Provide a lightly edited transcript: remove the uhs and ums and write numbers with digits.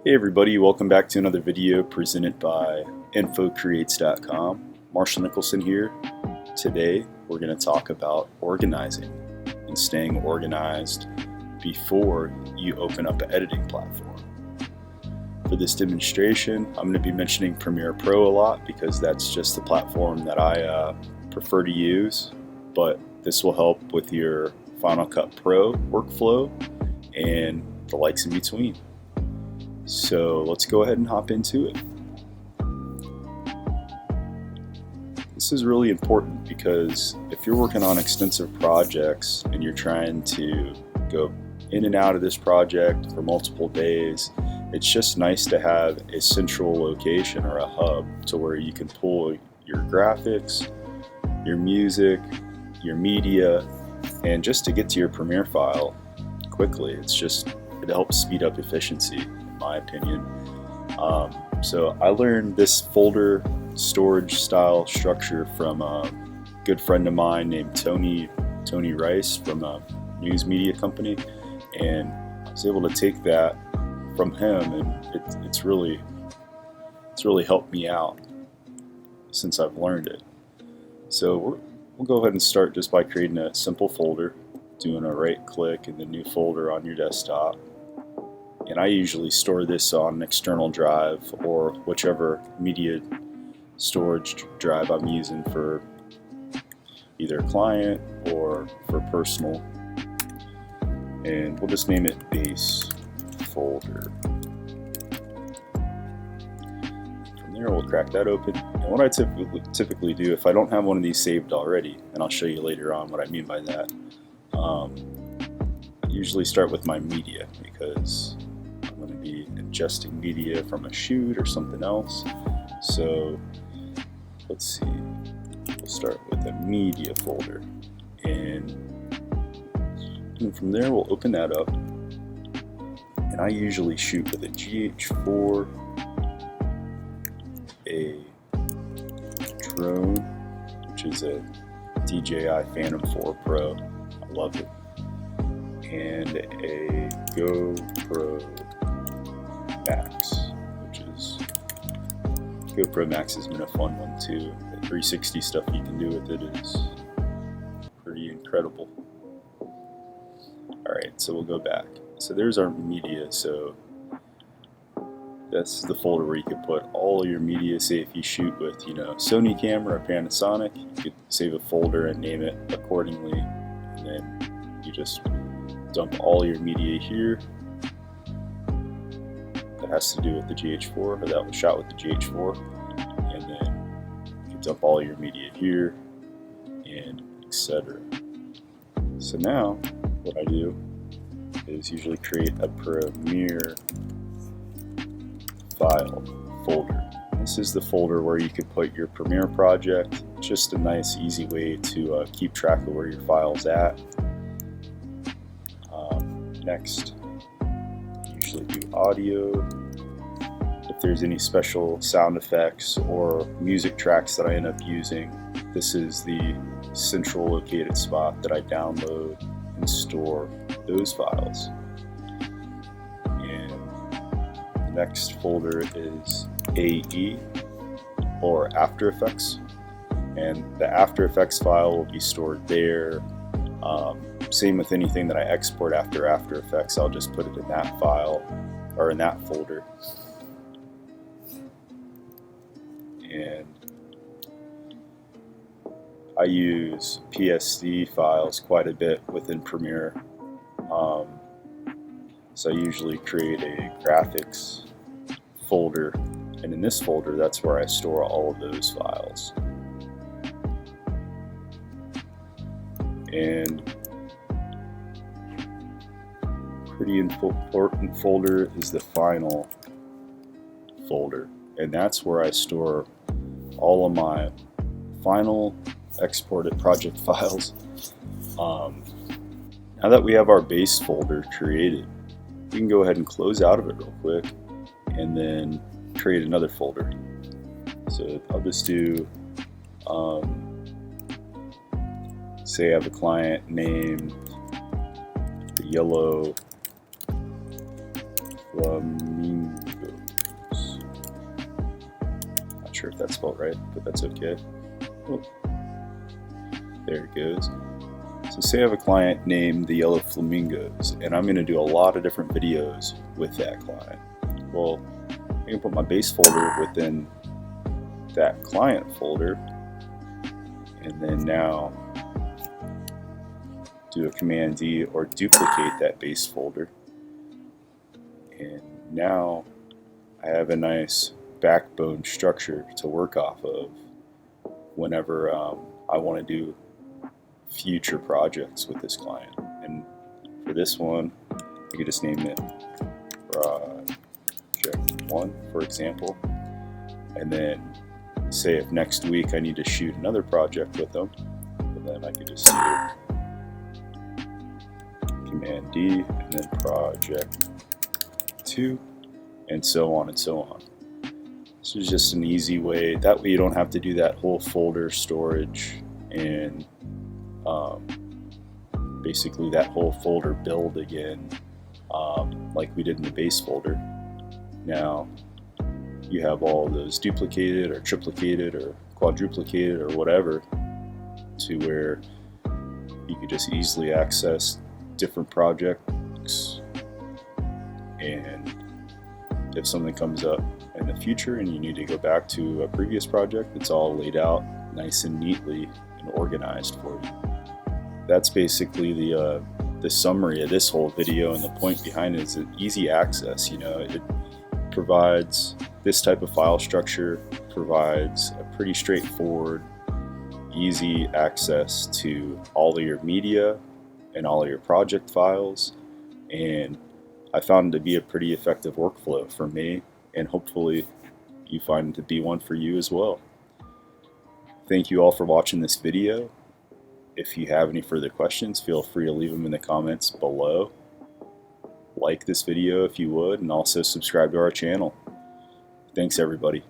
Hey everybody, welcome back to another video presented by infocreates.com. Marshall Nicholson here. Today we're going to talk about organizing and staying organized before you open up an editing platform. For this demonstration, I'm going to be mentioning Premiere Pro a lot because that's just the platform that I prefer to use, but this will help with your Final Cut Pro workflow and the likes in between. So let's go ahead and hop into it. This is really important because if you're working on extensive projects and you're trying to go in and out of this project for multiple days, it's just nice to have a central location or a hub to where you can pull your graphics, your music, your media, and just to get to your Premiere file quickly. It helps speed up efficiency, my opinion. So I learned this folder storage style structure from a good friend of mine named Tony Rice from a news media company, and I was able to take that from him, and it's really helped me out since I've learned it. So we'll go ahead and start just by creating a simple folder, doing a right click in the new folder on your desktop. And I usually store this on an external drive or whichever media storage drive I'm using for either client or for personal. And we'll just name it base folder. From there we'll crack that open. And what I typically do, if I don't have one of these saved already, and I'll show you later on what I mean by that, I usually start with my media because I'm going to be ingesting media from a shoot or something else. So let's see, we'll start with a media folder, and from there we'll open that up, and I usually shoot with a GH4, a drone, which is a DJI Phantom 4 Pro, I love it, and a GoPro Max, GoPro Max has been a fun one too. The 360 stuff you can do with it is pretty incredible. Alright, so we'll go back. So there's our media. So this is the folder where you could put all your media. Say if you shoot with, Sony camera or Panasonic, you could save a folder and name it accordingly, and then you just dump all your media here. That has to do with the GH4, or that was shot with the GH4, and then you can dump all your media here, and etc. So now what I do is usually create a Premiere file folder. This is the folder where you could put your Premiere project. Just a nice easy way to keep track of where your file's at. Next, usually do audio. If there's any special sound effects or music tracks that I end up using, this is the central located spot that I download and store those files. And the next folder is AE, or After Effects, and the After Effects file will be stored there. Same with anything that I export after After Effects, I'll just put it in that file or in that folder. And I use PSD files quite a bit within Premiere. So I usually create a graphics folder, and in this folder that's where I store all of those files. And pretty important folder is the final folder, and that's where I store all of my final exported project files. Now that we have our base folder created, we can go ahead and close out of it real quick and then create another folder. So I'll just do say I have a client named the Yellow Flamingo sure if that's spelled right, but that's okay. Oh, there it goes. So say I have a client named the Yellow Flamingos, and I'm going to do a lot of different videos with that client. Well, I can put my base folder within that client folder, and then now do a Command D or duplicate that base folder. And now I have a nice backbone structure to work off of whenever I want to do future projects with this client. And for this one, I could just name it Project 1, for example. And then say if next week I need to shoot another project with them, and then I could just do Command D and then Project 2, and so on and so on. This is just an easy way. That way you don't have to do that whole folder storage and basically that whole folder build again, like we did in the base folder. Now you have all those duplicated or triplicated or quadruplicated or whatever, to where you could just easily access different projects, and if something comes up in the future and you need to go back to a previous project, it's all laid out nice and neatly and organized for you. That's basically the summary of this whole video, and the point behind it is easy access. You know, it provides this type of file structure, provides a pretty straightforward, easy access to all of your media and all of your project files, and I found it to be a pretty effective workflow for me, and hopefully you find it to be one for you as well. Thank you all for watching this video. If you have any further questions, feel free to leave them in the comments below. Like this video if you would, and also subscribe to our channel. Thanks everybody.